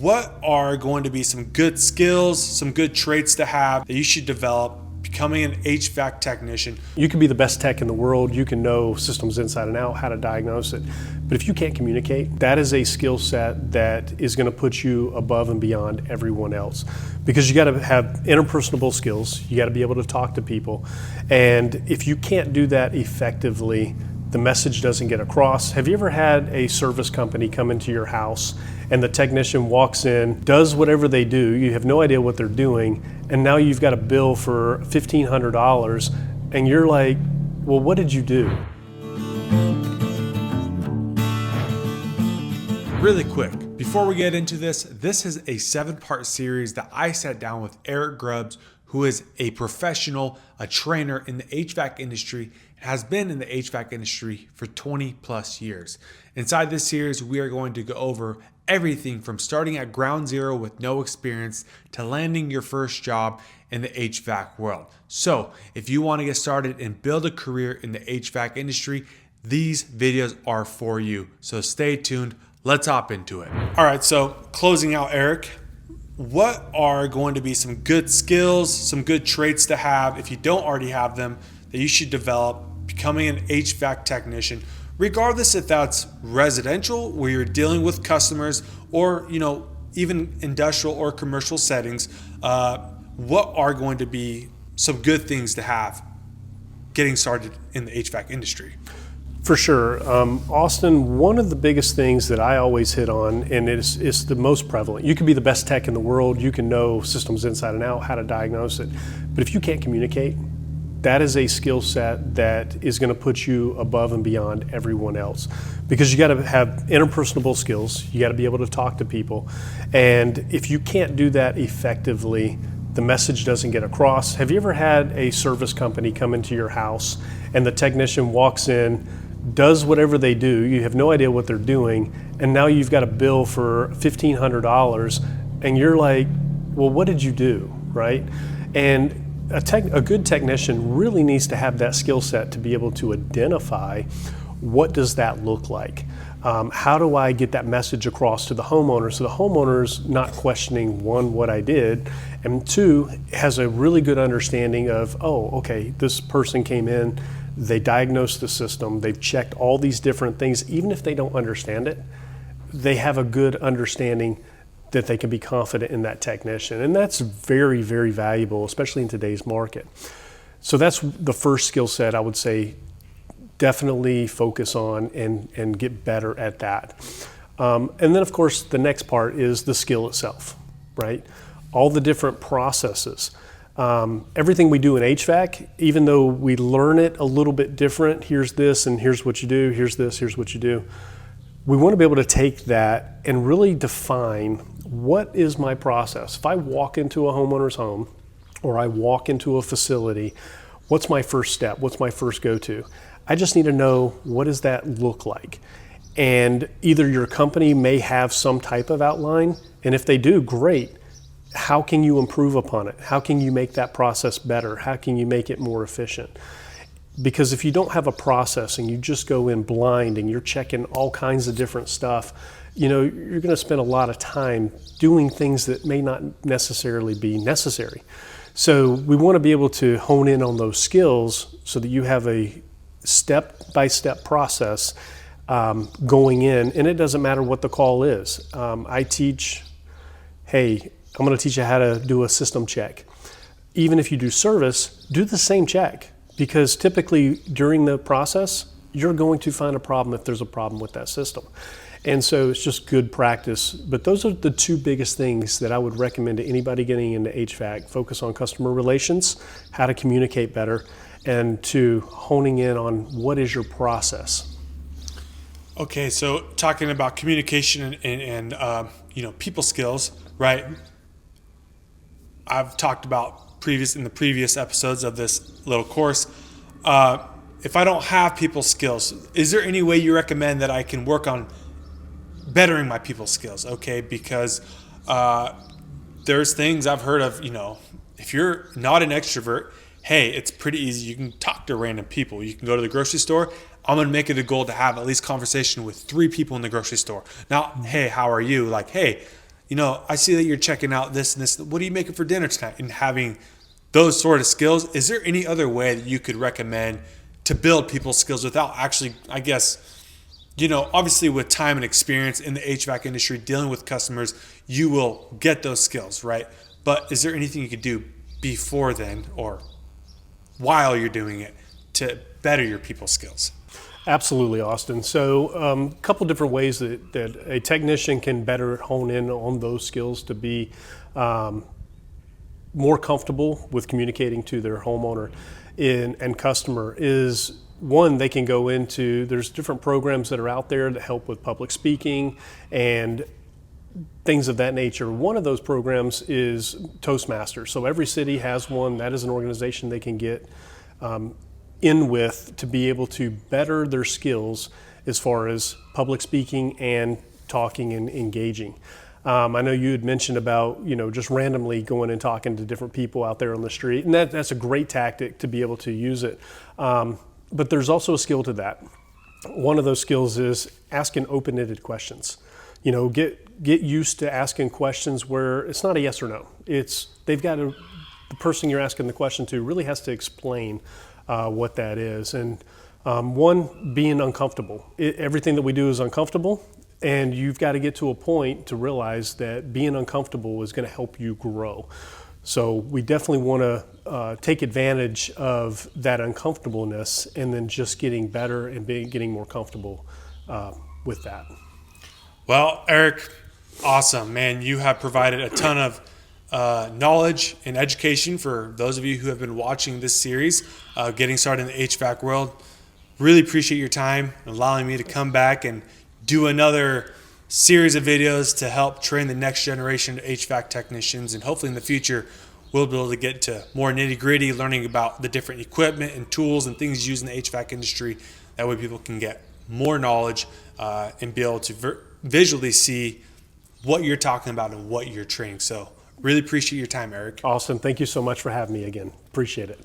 what are going to be some good skills, some good traits to have that you should develop becoming an HVAC technician? You can be the best tech in the world, you can know systems inside and out, how to diagnose it, but if you can't communicate, that is a skill set that is going to put you above and beyond everyone else. Because you got to have interpersonal skills, you got to be able to talk to people, and if you can't do that effectively, the message doesn't get across. Have you ever had a service company come into your house and the technician walks in, does whatever they do, you have no idea what they're doing, and now you've got a bill for $1,500 and you're like, well, what did you do? Really quick, before we get into this is a 7-part series that I sat down with Eric Grubbs, who is a professional, a trainer in the HVAC industry, has been in the HVAC industry for 20 plus years. Inside this series, we are going to go over everything from starting at ground zero with no experience to landing your first job in the HVAC world. So if you want to get started and build a career in the HVAC industry, these videos are for you. So stay tuned. Let's hop into it. All right, so closing out, Eric, what are going to be some good skills, some good traits to have if you don't already have them that you should develop becoming an HVAC technician, regardless if that's residential where you're dealing with customers or, even industrial or commercial settings? What are going to be some good things to have getting started in the HVAC industry? For sure. Austin, one of the biggest things that I always hit on, and it's the most prevalent, you can be the best tech in the world, you can know systems inside and out, how to diagnose it, but if you can't communicate, that is a skill set that is going to put you above and beyond everyone else. Because you got to have interpersonal skills, you got to be able to talk to people, and if you can't do that effectively, the message doesn't get across. Have you ever had a service company come into your house and the technician walks in, does whatever they do, you have no idea what they're doing, and now you've got a bill for $1,500 and you're like, well, what did you do, right? And a good technician really needs to have that skill set to be able to identify what does that look like. How do I get that message across to the homeowner so the homeowner's not questioning, one, what I did, and two, has a really good understanding of, oh, okay, this person came in, they diagnosed the system, they've checked all these different things. Even if they don't understand it, they have a good understanding that they can be confident in that technician. And that's very, very valuable, especially in today's market. So that's the first skill set I would say definitely focus on and get better at that. And then of course, the next part is the skill itself, right? All the different processes. Everything we do in HVAC, even though we learn it a little bit different, here's this and here's what you do, here's this, here's what you do. We want to be able to take that and really define what is my process. If I walk into a homeowner's home or I walk into a facility, what's my first step? What's my first go-to? I just need to know, what does that look like? And either your company may have some type of outline, and if they do, great. How can you improve upon it? How can you make that process better? How can you make it more efficient? Because if you don't have a process and you just go in blind and you're checking all kinds of different stuff, you're going to spend a lot of time doing things that may not necessarily be necessary. So we want to be able to hone in on those skills so that you have a step-by-step process going in, and it doesn't matter what the call is. I teach, hey, I'm going to teach you how to do a system check. Even if you do service, do the same check. Because typically during the process, you're going to find a problem if there's a problem with that system. And so it's just good practice. But those are the two biggest things that I would recommend to anybody getting into HVAC. Focus on customer relations, how to communicate better, and to honing in on what is your process. Okay, so talking about communication and people skills, right? I've talked about in the previous episodes of this little course. If I don't have people skills, is there any way you recommend that I can work on bettering my people skills? Okay, because there's things I've heard of, if you're not an extrovert, hey, it's pretty easy. You can talk to random people. You can go to the grocery store. I'm going to make it a goal to have at least conversation with 3 people in the grocery store. Now, hey, how are you? Like, hey, I see that you're checking out this and this. What are you making for dinner tonight? And having those sort of skills. Is there any other way that you could recommend to build people's skills without actually, I guess, obviously with time and experience in the HVAC industry, dealing with customers, you will get those skills, right? But is there anything you could do before then or while you're doing it to better your people's skills? Absolutely, Austin. So a couple different ways that a technician can better hone in on those skills to be more comfortable with communicating to their homeowner and customer is, one, they can go into, there's different programs that are out there that help with public speaking and things of that nature. One of those programs is Toastmasters. So every city has one. That is an organization they can get in with to be able to better their skills as far as public speaking and talking and engaging. I know you had mentioned about, just randomly going and talking to different people out there on the street, and that's a great tactic to be able to use it. But there's also a skill to that. One of those skills is asking open-ended questions. Get used to asking questions where it's not a yes or no. The person you're asking the question to really has to explain what that is. And one, being uncomfortable. Everything that we do is uncomfortable. And you've got to get to a point to realize that being uncomfortable is going to help you grow. So we definitely want to take advantage of that uncomfortableness and then just getting better and getting more comfortable with that. Well, Eric, awesome, man. You have provided a ton of knowledge and education for those of you who have been watching this series, getting started in the HVAC world. Really appreciate your time and allowing me to come back and do another series of videos to help train the next generation of HVAC technicians. And hopefully in the future, we'll be able to get to more nitty gritty, learning about the different equipment and tools and things used in the HVAC industry. That way people can get more knowledge and be able to visually see what you're talking about and what you're training. So really appreciate your time, Eric. Awesome. Thank you so much for having me again. Appreciate it.